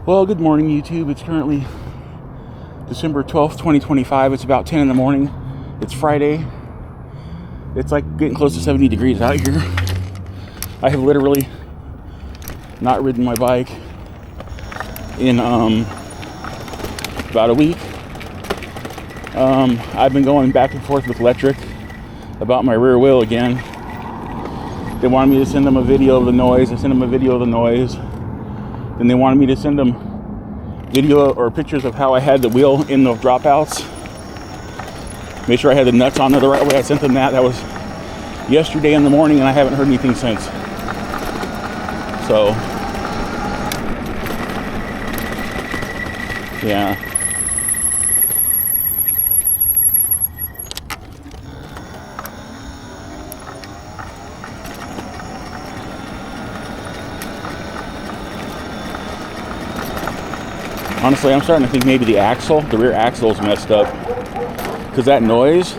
Well, good morning, YouTube. It's currently December 12th, 2025. It's about 10 in the morning. It's Friday. It's like getting close to 70 degrees out here. I have literally not ridden my bike in about a week. I've been going back and forth with Electric about my rear wheel again. They wanted me to send them a video of the noise. I sent them a video of the noise. Then they wanted me to send them video or pictures of how I had the wheel in the dropouts. Make sure I had the nuts on there the right way. I sent them that. That was yesterday in the morning, and I haven't heard anything since. So, yeah. Honestly, I'm starting to think maybe the rear axle is messed up. Because that noise,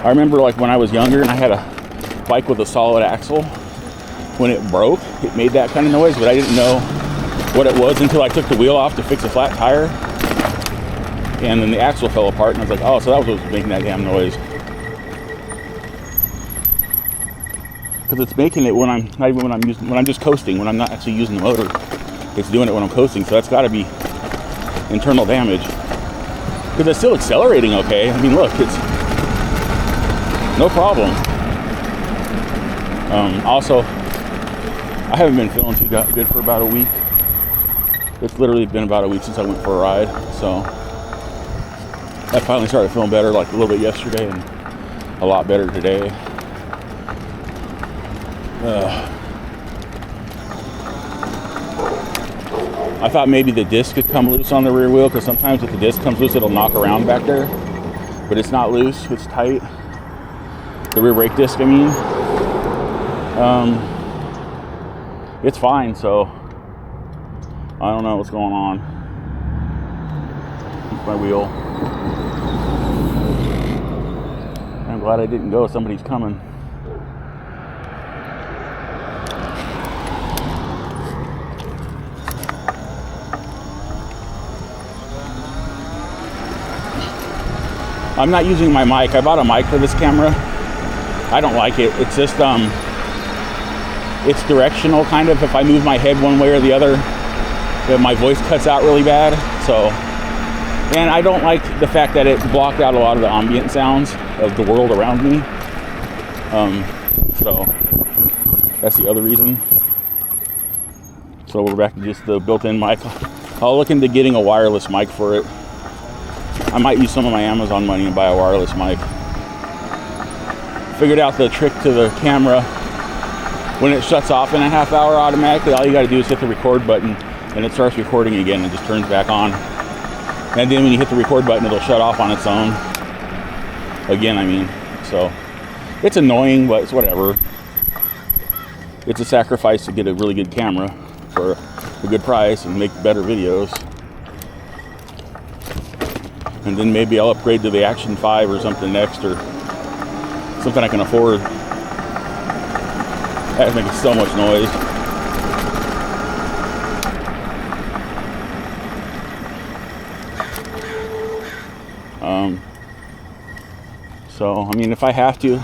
I remember like when I was younger and I had a bike with a solid axle, when it broke, it made that kind of noise, but I didn't know what it was until I took the wheel off to fix a flat tire. And then the axle fell apart and I was like, oh, so that was what was making that damn noise. Because it's making it when I'm not even when I'm just coasting, when I'm not actually using the motor. It's doing it when I'm coasting, so that's gotta be internal damage, because it's still accelerating okay. I mean, look, it's no problem. Also, I haven't been feeling too good for about a week. It's literally been about a week since I went for a ride, so I finally started feeling better, like a little bit yesterday and a lot better today. I thought maybe the disc could come loose on the rear wheel, because sometimes if the disc comes loose, it'll knock around back there. But it's not loose, it's tight. The rear brake disc, I mean. It's fine, so I don't know what's going on with my wheel. I'm glad I didn't go, somebody's coming. I'm not using my mic. I bought a mic for this camera. I don't like it. It's just, it's directional kind of. If I move my head one way or the other, my voice cuts out really bad. So, and I don't like the fact that it blocked out a lot of the ambient sounds of the world around me. So that's the other reason. So we're back to just the built-in mic. I'll look into getting a wireless mic for it. I might use some of my Amazon money and buy a wireless mic. Figured out the trick to the camera. When it shuts off in a half hour automatically, all you gotta do is hit the record button and it starts recording again and just turns back on. And then when you hit the record button, it'll shut off on its own. Again, I mean. So, it's annoying, but it's whatever. It's a sacrifice to get a really good camera for a good price and make better videos. And then maybe I'll upgrade to the Action 5 or something next, or something I can afford. That makes so much noise. So, I mean, if I have to,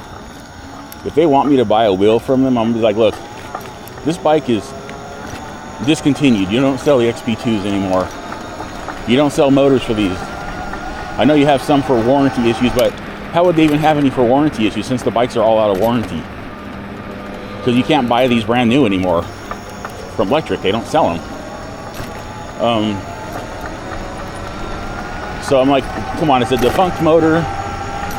if they want me to buy a wheel from them, I'm gonna be like, look, this bike is discontinued. You don't sell the XP2s anymore. You don't sell motors for these. I know you have some for warranty issues, but how would they even have any for warranty issues since the bikes are all out of warranty? Because you can't buy these brand new anymore from Electric. They don't sell them. So I'm like, come on, it's a defunct motor.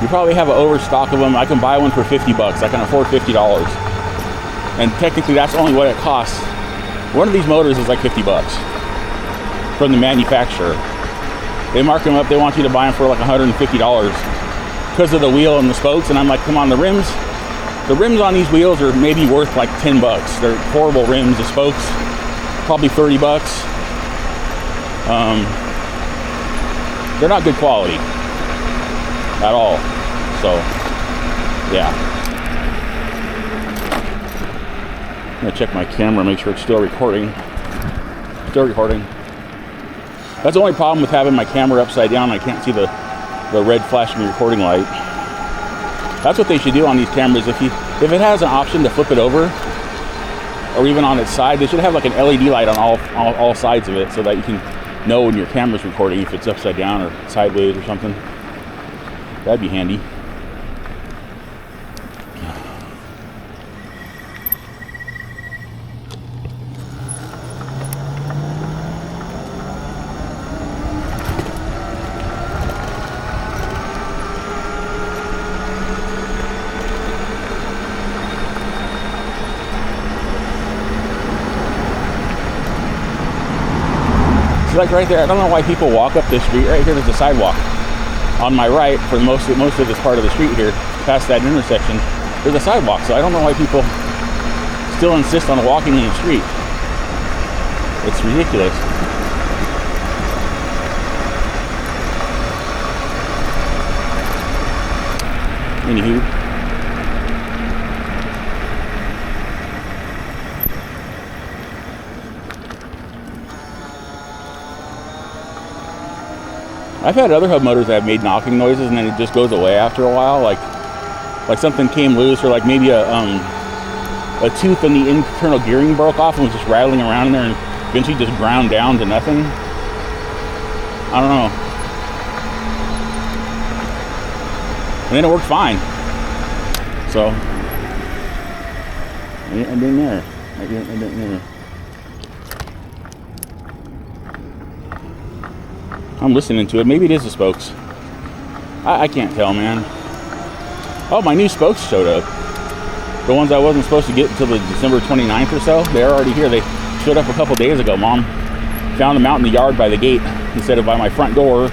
You probably have an overstock of them. I can buy one for $50. I can afford $50. And technically that's only what it costs. One of these motors is like $50 from the manufacturer. They mark them up, they want you to buy them for like $150 because of the wheel and the spokes, and I'm like, come on, the rims on these wheels are maybe worth like $10. They're horrible rims. The spokes, probably $30. They're not good quality at all. So, yeah. I'm gonna check my camera, make sure it's still recording. Still recording. That's the only problem with having my camera upside down. I can't see the red flashing recording light. That's what they should do on these cameras. If it has an option to flip it over, or even on its side, they should have like an LED light on all sides of it, so that you can know when your camera's recording if it's upside down or sideways or something. That'd be handy. Like right there, I don't know why people walk up this street. Right here, there's a sidewalk on my right for most of this part of the street here, past that intersection. There's a sidewalk, so I don't know why people still insist on walking in the street. It's ridiculous. Anywho. I've had other hub motors that have made knocking noises and then it just goes away after a while, like something came loose, or like maybe a tooth in the internal gearing broke off and was just rattling around in there and eventually just ground down to nothing. I don't know. And then it worked fine. So I didn't there. I didn't there. I'm listening to it. Maybe it is the spokes. I can't tell, man. Oh, my new spokes showed up. The ones I wasn't supposed to get until the December 29th or so. They're already here. They showed up a couple days ago. Mom found them out in the yard by the gate instead of by my front door.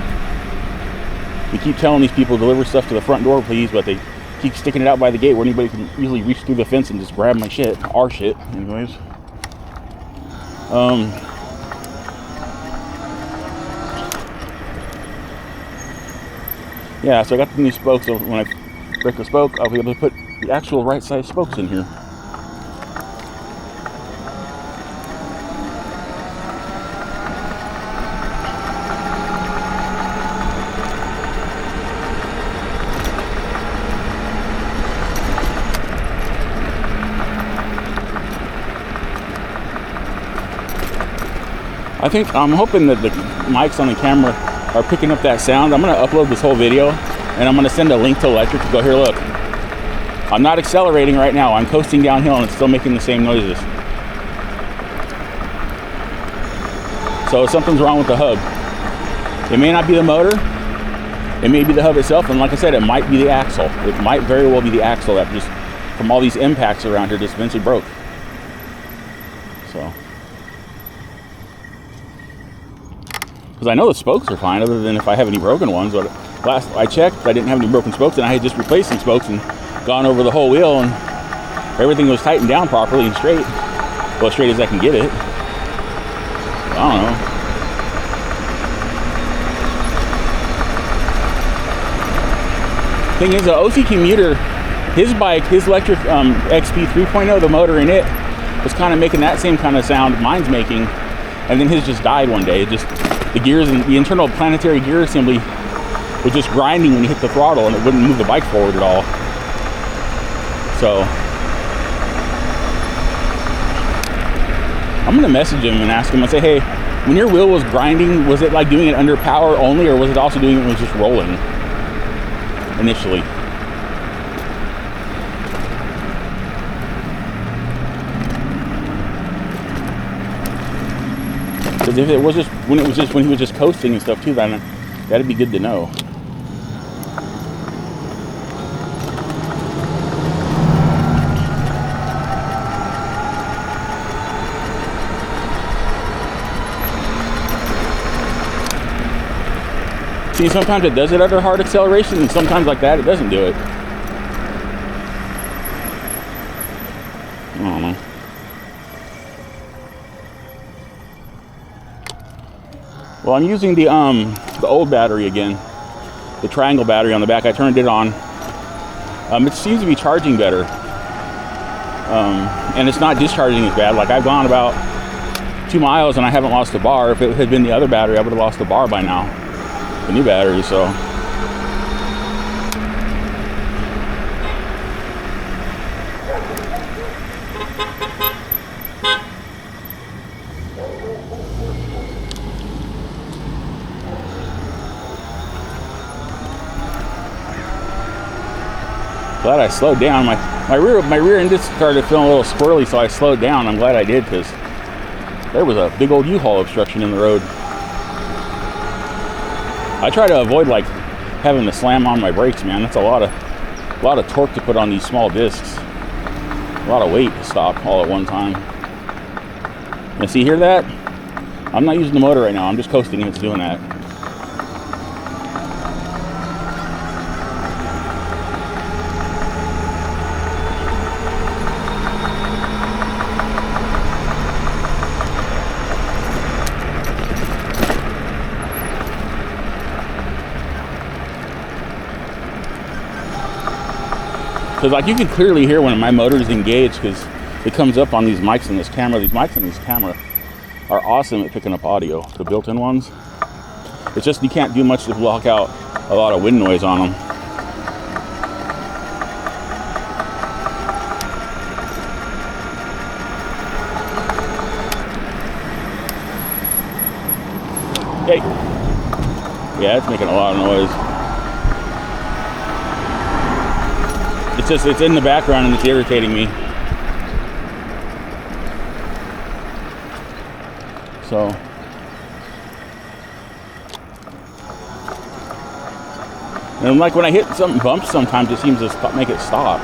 We keep telling these people to deliver stuff to the front door, please, but they keep sticking it out by the gate where anybody can easily reach through the fence and just grab my shit. Our shit, anyways. Yeah, so I got the new spokes, so when I break the spoke, I'll be able to put the actual right size spokes in here. I'm hoping that the mics on the camera are picking up that sound. I'm going to upload this whole video and I'm going to send a link to electric to go, here, look. I'm not accelerating right now. I'm coasting downhill and it's still making the same noises. So something's wrong with the hub. It may not be the motor. It may be the hub itself. And like I said, it might be the axle. It might very well be the axle that just, from all these impacts around here, just eventually broke. So. Because I know the spokes are fine, other than if I have any broken ones. But last I checked, I didn't have any broken spokes, and I had just replaced some spokes and gone over the whole wheel, and everything was tightened down properly and straight. Well, as straight as I can get it. I don't know. Thing is, the OC Commuter, his bike, his electric XP 3.0, the motor in it was kind of making that same kind of sound mine's making, and then his just died one day. It just, the gears and the internal planetary gear assembly was just grinding when you hit the throttle, and it wouldn't move the bike forward at all. So I'm gonna message him and ask him and say, hey, when your wheel was grinding, was it like doing it under power only, or was it also doing it when it was just rolling initially? Because if it was just when he was just coasting and stuff too, then that'd be good to know. See, sometimes it does it under hard acceleration, and sometimes like that, it doesn't do it. I don't know. Well, I'm using the old battery again, the triangle battery on the back. I turned it on. It seems to be charging better, and it's not discharging as bad. Like I've gone about 2 miles and I haven't lost a bar. If it had been the other battery, I would have lost a bar by now. The new battery, so. Glad I slowed down. My rear end just started feeling a little squirrely, so I slowed down. I'm glad I did, because there was a big old U-Haul obstruction in the road. I try to avoid like having to slam on my brakes, man. That's a lot of torque to put on these small discs. A lot of weight to stop all at one time. And see, hear that? I'm not using the motor right now. I'm just coasting and it's doing that. Because like you can clearly hear when my motor is engaged, because it comes up on these mics in this camera. These mics in this camera are awesome at picking up audio, the built-in ones. It's just you can't do much to block out a lot of wind noise on them. Hey. Yeah, it's making a lot of noise. It's in the background and it's irritating me. So and like when I hit something bumps, sometimes it seems to make it stop.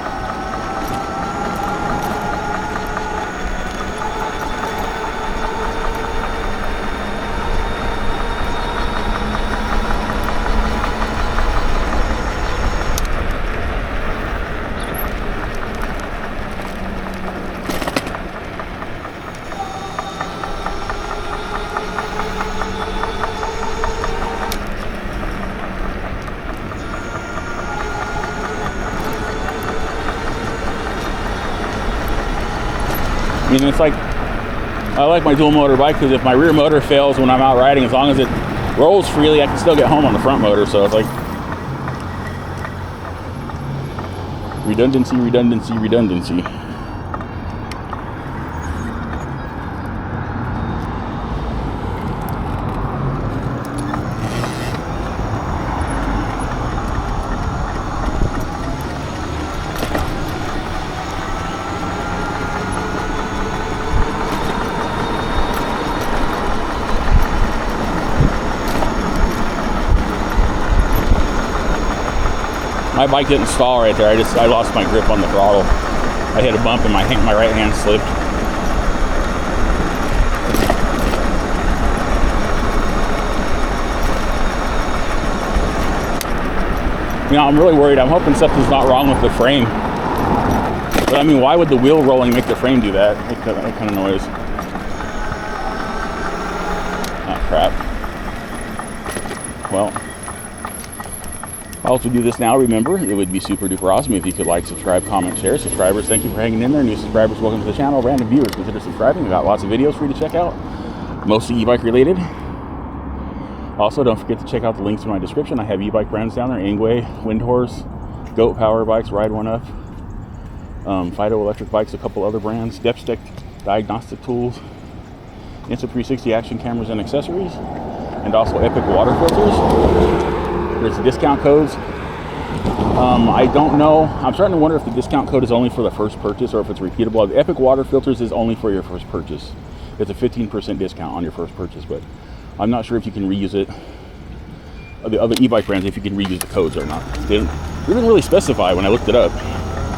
I mean, it's like, I like my dual motor bike because if my rear motor fails when I'm out riding, as long as it rolls freely, I can still get home on the front motor. So it's like redundancy, redundancy, redundancy. My bike didn't stall right there. I lost my grip on the throttle. I hit a bump and my right hand slipped. You know, I'm really worried. I'm hoping something's not wrong with the frame. But I mean, why would the wheel rolling make the frame do that? That kind of noise. Oh, crap. Well, I'll also do this now. Remember, it would be super duper awesome if you could like, subscribe, comment, share. Subscribers, thank you for hanging in there. New subscribers, welcome to the channel. Random viewers, consider subscribing. We've got lots of videos for you to check out, mostly e-bike related. Also, don't forget to check out the links in my description. I have e-bike brands down there: Angway, Windhorse, Goat Power Bikes, Ride One Up, Fiido electric bikes, a couple other brands, Depstick diagnostic tools, Insta360 action cameras and accessories, and also Epic water filters. There's discount codes. I don't know. I'm starting to wonder if the discount code is only for the first purchase or if it's repeatable. The Epic water filters is only for your first purchase. It's a 15% discount on your first purchase, but I'm not sure if you can reuse it. The other e-bike brands, if you can reuse the codes or not. They didn't really specify when I looked it up.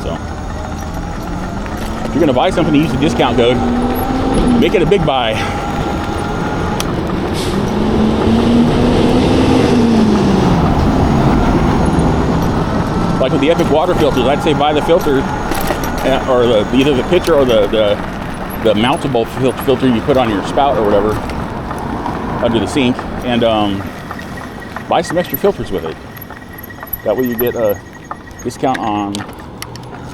So if you're gonna buy something and use the discount code, make it a big buy. Like with the Epic water filters, I'd say buy the filter, or either the pitcher or the mountable filter you put on your spout or whatever under the sink, and buy some extra filters with it. That way you get a discount on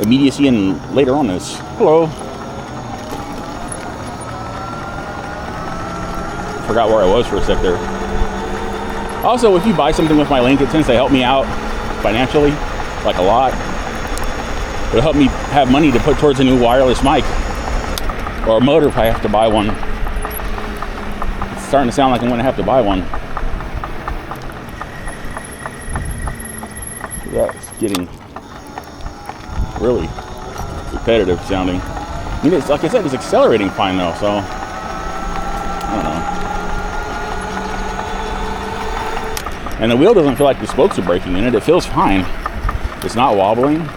immediacy and later on this. Hello. forgot where I was for a sec there. Also, if you buy something with my link, it tends to help me out financially, like a lot. It'll help me have money to put towards a new wireless mic or a motor if I have to buy one. It's starting to sound like I'm going to have to buy one. That's getting really repetitive sounding. I mean, it's like I said, it's accelerating fine though, so I don't know. And the wheel doesn't feel like the spokes are breaking in it. It feels fine. It's not wobbling.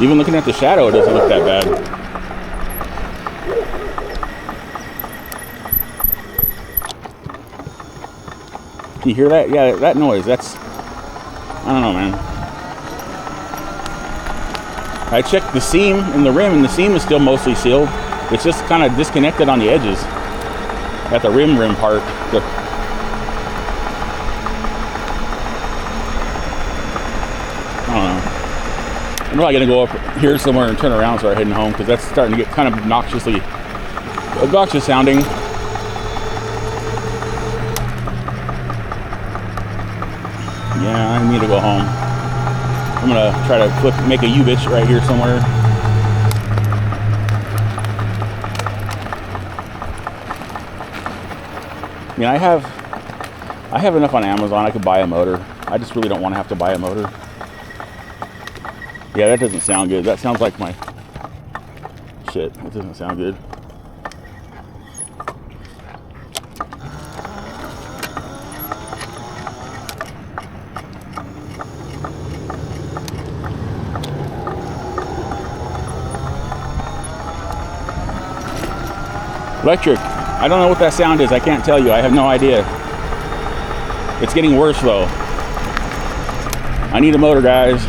Even looking at the shadow, it doesn't look that bad. Can you hear that? Yeah, that noise. That's, I don't know, man. I checked the seam in the rim, and the seam is still mostly sealed. It's just kind of disconnected on the edges at the rim part. I don't know. I'm probably gonna go up here somewhere and turn around and start heading home, because that's starting to get kind of obnoxious sounding. Yeah, I need to go home. I'm gonna try to make a U-bitch right here somewhere. I mean, I have enough on Amazon. I could buy a motor. I just really don't want to have to buy a motor. Yeah, that doesn't sound good. That sounds like my shit. It doesn't sound good. Electric. I don't know what that sound is. I can't tell you. I have no idea. It's getting worse though. I need a motor, guys.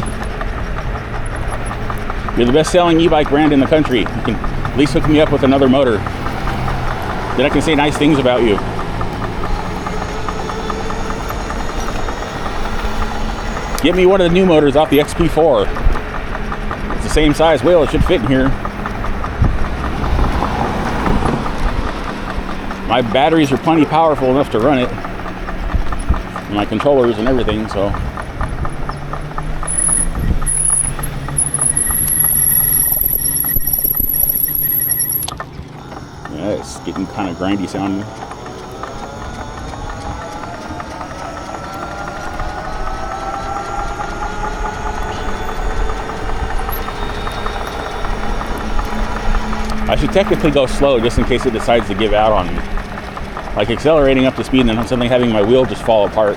You're the best-selling e-bike brand in the country. You can at least hook me up with another motor. Then I can say nice things about you. Get me one of the new motors off the XP4. It's the same size wheel. It should fit in here. My batteries are plenty powerful enough to run it. And my controllers and everything, so. Yeah, it's getting kind of grindy sounding. I should technically go slow just in case it decides to give out on me. Like accelerating up to speed and then suddenly having my wheel just fall apart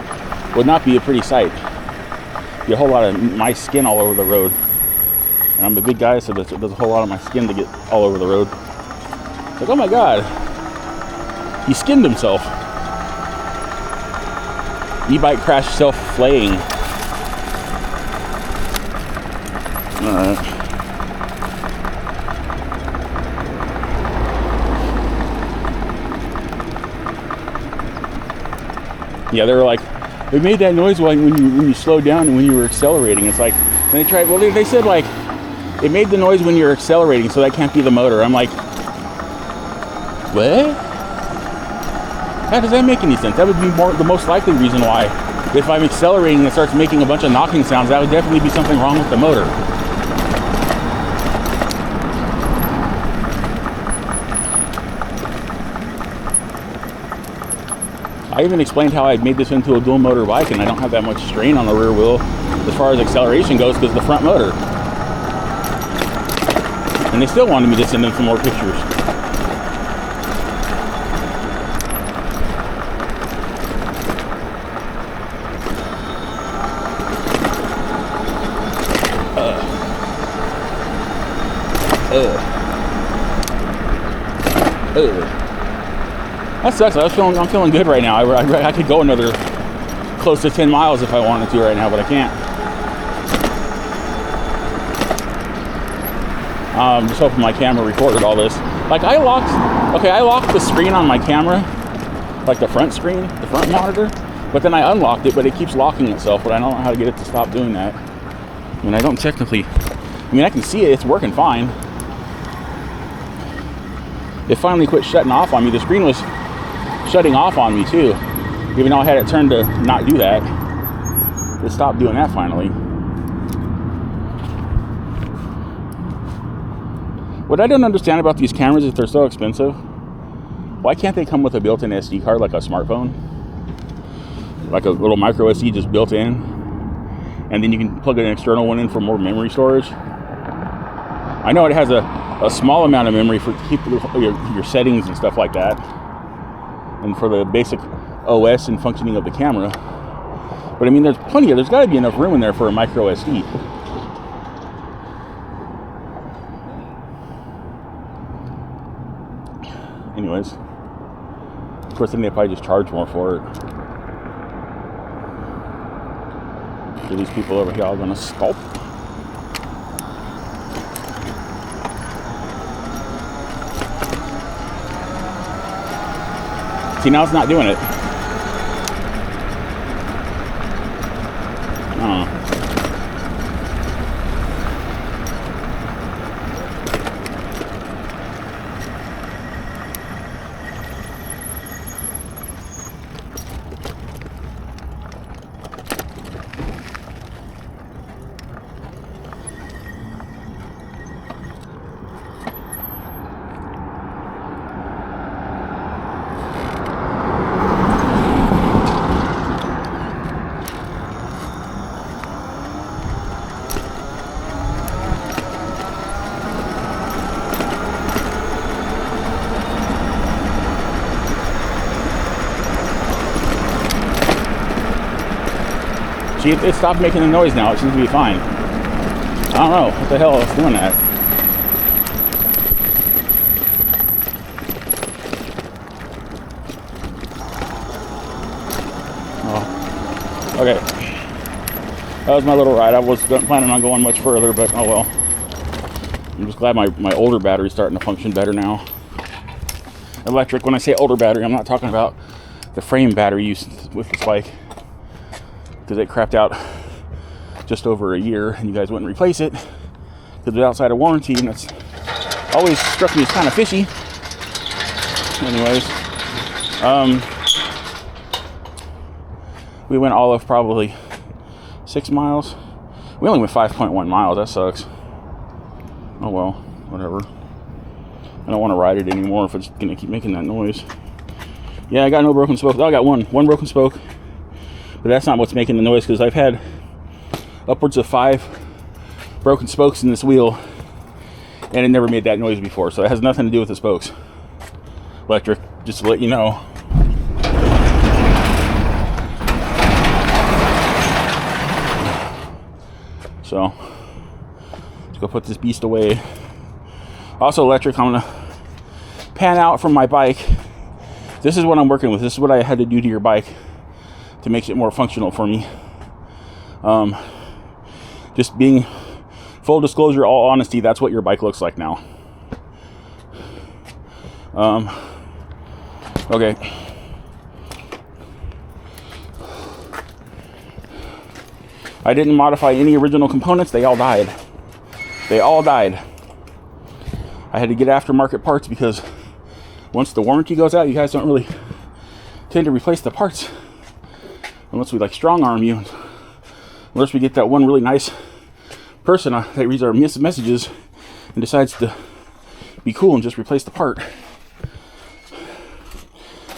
would not be a pretty sight. Be a whole lot of my skin all over the road. And I'm a big guy, so there's a whole lot of my skin to get all over the road. It's like, oh my God, he skinned himself. E-bike crash self-flaying. Alright. Yeah, they were like, it made that noise when you slowed down and when you were accelerating. It's like, and they tried, well, they said like, it made the noise when you're accelerating, so that can't be the motor. I'm like, what? How does that make any sense? That would be the most likely reason why. If I'm accelerating and it starts making a bunch of knocking sounds, that would definitely be something wrong with the motor. I even explained how I made this into a dual motor bike and I don't have that much strain on the rear wheel as far as acceleration goes because of the front motor. And they still wanted me to send them some more pictures. That sucks. I'm feeling good right now. I could go another close to 10 miles if I wanted to right now, but I can't. I'm just hoping my camera recorded all this. Like I locked the screen on my camera, like the front screen, the front monitor, but then I unlocked it, but it keeps locking itself, but I don't know how to get it to stop doing that. I mean, I don't technically, I mean, I can see it, it's working fine. it finally quit shutting off on me. The screen was shutting off on me too, even though I had it turned to not do that. It stopped doing that finally. What I don't understand about these cameras is they're so expensive. Why can't they come with a built-in SD card like a smartphone? Like a little micro SD just built in, and then you can plug an external one in for more memory storage. I know it has a small amount of memory for keep your settings and stuff like that, and for the basic OS and functioning of the camera. But I mean, there's got to be enough room in there for a micro SD. Anyways, of course, then they probably just charge more for it. Are these people over here all gonna sculpt? See, now it's not doing it. See, it stopped making the noise now. It seems to be fine. I don't know what the hell is doing that. Oh, okay. That was my little ride. I was planning on going much further, but oh well. I'm just glad my older battery's starting to function better now. Electric, when I say older battery, I'm not talking about the frame battery used with this bike, because it crapped out just over a year and you guys wouldn't replace it because it's outside of warranty, and it's always struck me as kind of fishy. Anyways, we went all of probably 6 miles. We only went 5.1 miles. That sucks. Oh well, whatever. I don't want to ride it anymore if it's gonna keep making that noise. Yeah, I got no broken spokes. Oh, I got one broken spoke. But that's not what's making the noise, because I've had upwards of 5 broken spokes in this wheel and it never made that noise before. So it has nothing to do with the spokes. Electric, just to let you know. So let's go put this beast away. Also electric, I'm gonna pan out from my bike. This is what I'm working with. This is what I had to do to your bike to make it more functional for me. Just being full disclosure, all honesty, that's what your bike looks like now. Okay. I didn't modify any original components. They all died. They all died. I had to get aftermarket parts because once the warranty goes out, you guys don't really tend to replace the parts unless we like strong arm you, unless we get that one really nice person that reads our messages and decides to be cool and just replace the part.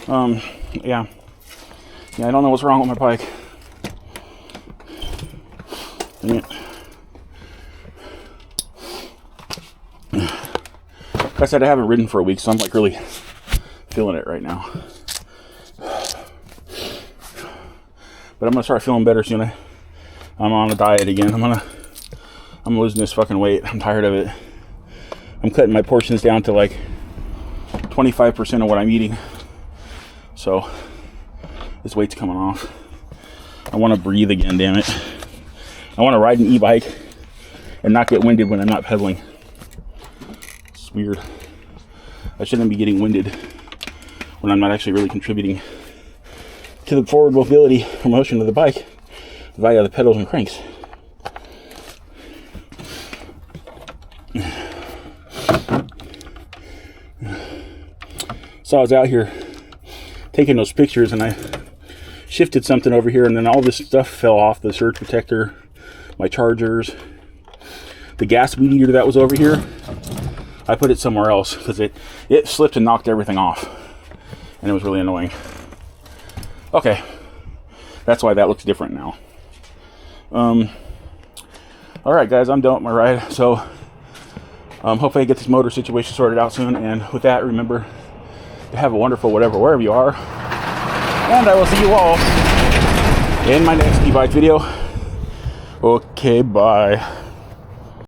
Yeah, I don't know what's wrong with my bike. Dang it. Like I said, I haven't ridden for a week, so I'm like really feeling it right now. But I'm gonna start feeling better soon. I'm on a diet again. I'm losing this fucking weight. I'm tired of it. I'm cutting my portions down to like 25% of what I'm eating. So this weight's coming off. I want to breathe again, damn it. I want to ride an e-bike and not get winded when I'm not pedaling. It's weird. I shouldn't be getting winded when I'm not actually really contributing to the forward mobility or motion of the bike via the pedals and cranks. So I was out here taking those pictures and I shifted something over here, and then all this stuff fell off, the surge protector, my chargers, the gas weed eater that was over here. I put it somewhere else because it slipped and knocked everything off, and it was really annoying. Okay, that's why that looks different now. All right, guys, I'm done with my ride. So hopefully I get this motor situation sorted out soon. And with that, remember to have a wonderful wherever you are. And I will see you all in my next e-bike video. Okay, bye.